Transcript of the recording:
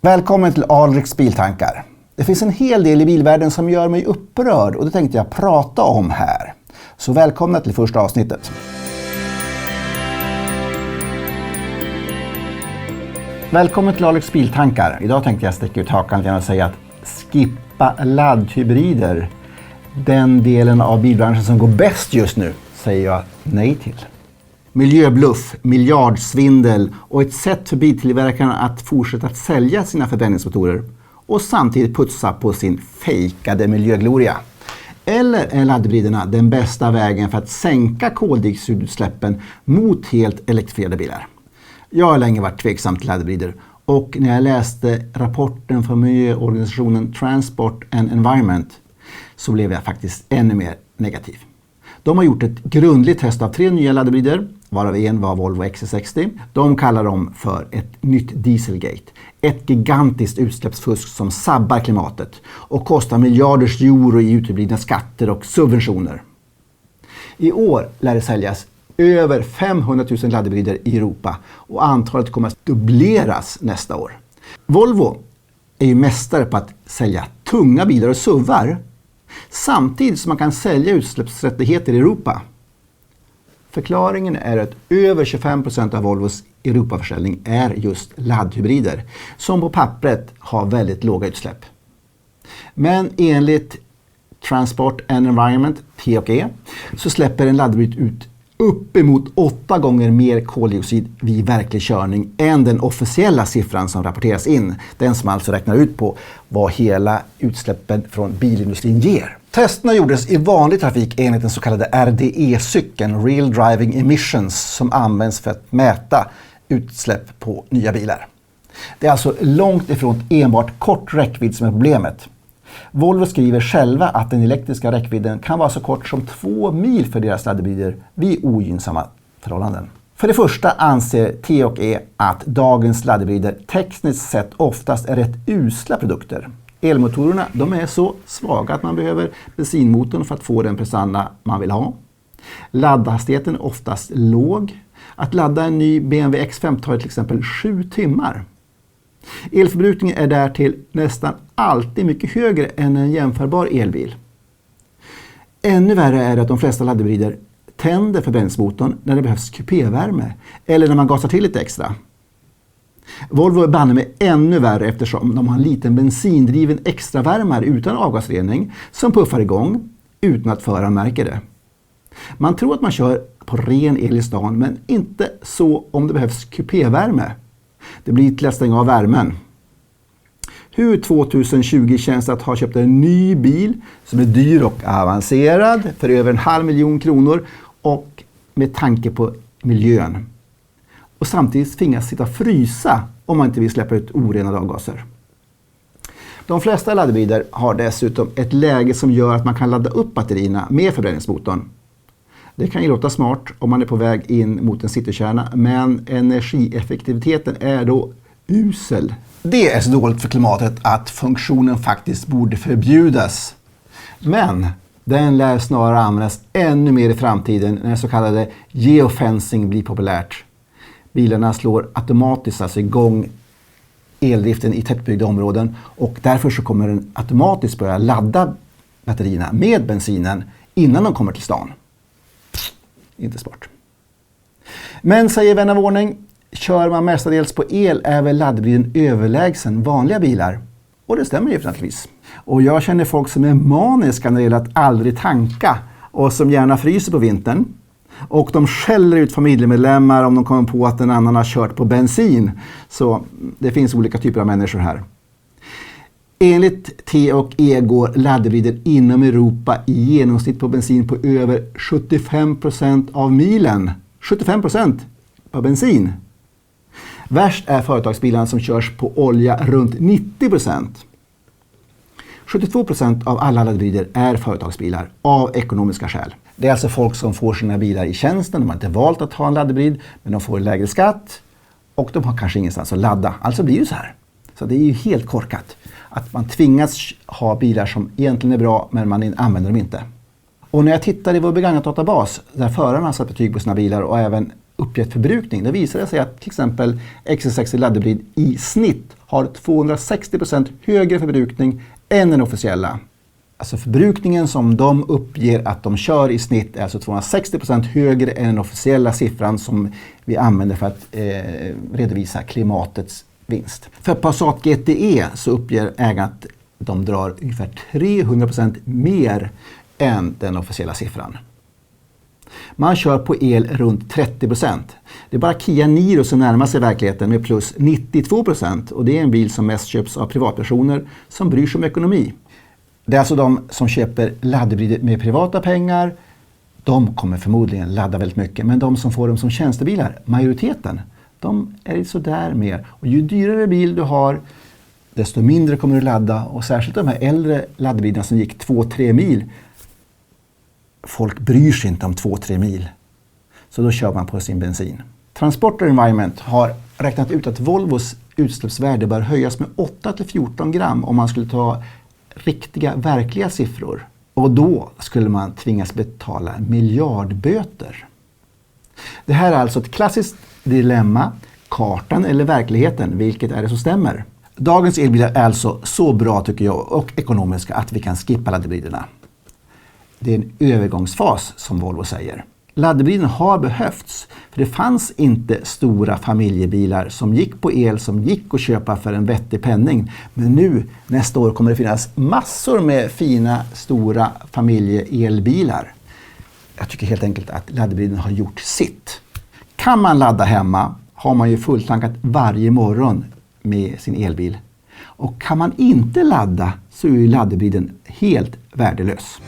Välkommen till Alriks Biltankar. Det finns en hel del i bilvärlden som gör mig upprörd och det tänkte jag prata om här. Så välkomna till första avsnittet. Välkommen till Alriks Biltankar. Idag tänkte jag sticka ut hakan och säga att skippa laddhybrider. Den delen av bilbranschen som går bäst just nu säger jag nej till. Miljöbluff, miljardsvindel och ett sätt för biltillverkarna att fortsätta att sälja sina förbränningsmotorer och samtidigt putsa på sin fejkade miljögloria. Eller är laddhybriderna den bästa vägen för att sänka koldioxidutsläppen mot helt elektrifierade bilar? Jag har länge varit tveksam till laddhybrider och när jag läste rapporten från miljöorganisationen Transport and Environment så blev jag faktiskt ännu mer negativ. De har gjort ett grundligt test av 3 nya laddhybrider, varav en var Volvo XC60. De kallar dem för ett nytt Dieselgate. Ett gigantiskt utsläppsfusk som sabbar klimatet och kostar miljarders euro i uteblivna skatter och subventioner. I år lär det säljas över 500 000 laddhybrider i Europa och antalet kommer att dubbleras nästa år. Volvo är ju mästare på att sälja tunga bilar och SUVar samtidigt som man kan sälja utsläppsrättigheter i Europa. Förklaringen är att över 25% av Volvos Europaförsäljning är just laddhybrider som på pappret har väldigt låga utsläpp. Men enligt Transport and Environment, TE, så släpper en laddhybrid ut uppemot 8 gånger mer koldioxid vid verklig körning än den officiella siffran som rapporteras in. Den som alltså räknar ut på vad hela utsläppen från bilindustrin ger. Testerna gjordes i vanlig trafik enligt den så kallade RDE-cykeln, Real Driving Emissions, som används för att mäta utsläpp på nya bilar. Det är alltså långt ifrån enbart kort räckvidd som är problemet. Volvo skriver själva att den elektriska räckvidden kan vara så kort som 2 mil för deras laddhybrider vid ogynnsamma förhållanden. För det första anser TE att dagens laddhybrider tekniskt sett oftast är rätt usla produkter. Elmotorerna de är så svaga att man behöver bensinmotorn för att få den prestanda man vill ha. Laddhastigheten är oftast låg. Att ladda en ny BMW X5 tar till exempel 7 timmar. Elförbrukningen är därtill nästan alltid mycket högre än en jämförbar elbil. Ännu värre är att de flesta laddhybrider tänder förbränningsmotorn när det behövs kupévärme eller när man gasar till lite extra. Volvo är banne med ännu värre eftersom de har en liten bensindriven extravärmare utan avgasrening som puffar igång utan att föraren märker det. Man tror att man kör på ren el i stan men inte så om det behövs kupévärme. Det blir till att stänga av värmen. Hur 2020 känns det att ha köpt en ny bil som är dyr och avancerad för över 500 000 kronor och med tanke på miljön. Och samtidigt tvingas sitta och frysa om man inte vill släppa ut orenade avgaser. De flesta laddhybrider har dessutom ett läge som gör att man kan ladda upp batterierna med förbränningsmotorn. Det kan ju låta smart om man är på väg in mot en citykärna, men energieffektiviteten är då usel. Det är så dåligt för klimatet att funktionen faktiskt borde förbjudas. Men den lär snarare användas ännu mer i framtiden när så kallade geofencing blir populärt. Bilarna slår automatiskt alltså igång eldriften i tättbyggda områden och därför så kommer den automatiskt börja ladda batterierna med bensinen innan de kommer till stan. Inte smart. Men säger vän av ordning, kör man mestadels på el är väl laddhybriden överlägsen vanliga bilar. Och det stämmer ju naturligtvis. Och jag känner folk som är maniska när det gäller att aldrig tanka och som gärna fryser på vintern. Och de skäller ut familjemedlemmar om de kommer på att en annan har kört på bensin. Så det finns olika typer av människor här. Enligt TE går laddhybrider inom Europa i genomsnitt på bensin på över 75% av milen. 75% på bensin. Värst är företagsbilarna som körs på olja runt 90%. 72% av alla laddhybrider är företagsbilar av ekonomiska skäl. Det är alltså folk som får sina bilar i tjänsten, de har inte valt att ha en laddhybrid, men de får lägre skatt och de har kanske ingenstans att ladda. Alltså blir det så här. Så det är ju helt korkat att man tvingas ha bilar som egentligen är bra men man använder dem inte. Och när jag tittar i vår begagnat databas där förarna har satt betyg på sina bilar och även uppgett förbrukning. Det visar sig att till exempel XC60 laddhybrid i snitt har 260% högre förbrukning än den officiella. Alltså förbrukningen som de uppger att de kör i snitt är alltså 260% högre än den officiella siffran som vi använder för att redovisa klimatets vinst. För Passat GTE så uppger ägaren att de drar ungefär 300% mer än den officiella siffran. Man kör på el runt 30%. Det är bara Kia Niro som närmar sig verkligheten med plus 92%. Och det är en bil som mest köps av privatpersoner som bryr sig om ekonomi. Det är alltså de som köper laddhybrider med privata pengar. De kommer förmodligen ladda väldigt mycket. Men de som får dem som tjänstebilar, majoriteten, de är sådär mer. Och ju dyrare bil du har, desto mindre kommer du ladda. Och särskilt de här äldre laddhybriderna som gick 2-3 mil. Folk bryr sig inte om 2-3 mil. Så då kör man på sin bensin. Transport Environment har räknat ut att Volvos utsläppsvärde bör höjas med 8-14 gram om man skulle ta riktiga, verkliga siffror. Och då skulle man tvingas betala miljardböter. Det här är alltså ett klassiskt dilemma, kartan eller verkligheten, vilket är det som stämmer. Dagens elbilar är alltså så bra tycker jag och ekonomiska att vi kan skippa laddhybriderna. Det är en övergångsfas som Volvo säger. Laddhybriden har behövts för det fanns inte stora familjebilar som gick på el som gick att köpa för en vettig penning. Men nu nästa år kommer det finnas massor med fina stora familjeelbilar. Jag tycker helt enkelt att laddhybriden har gjort sitt. Kan man ladda hemma har man ju fulltankat varje morgon med sin elbil. Och kan man inte ladda så är ju laddhybriden helt värdelös.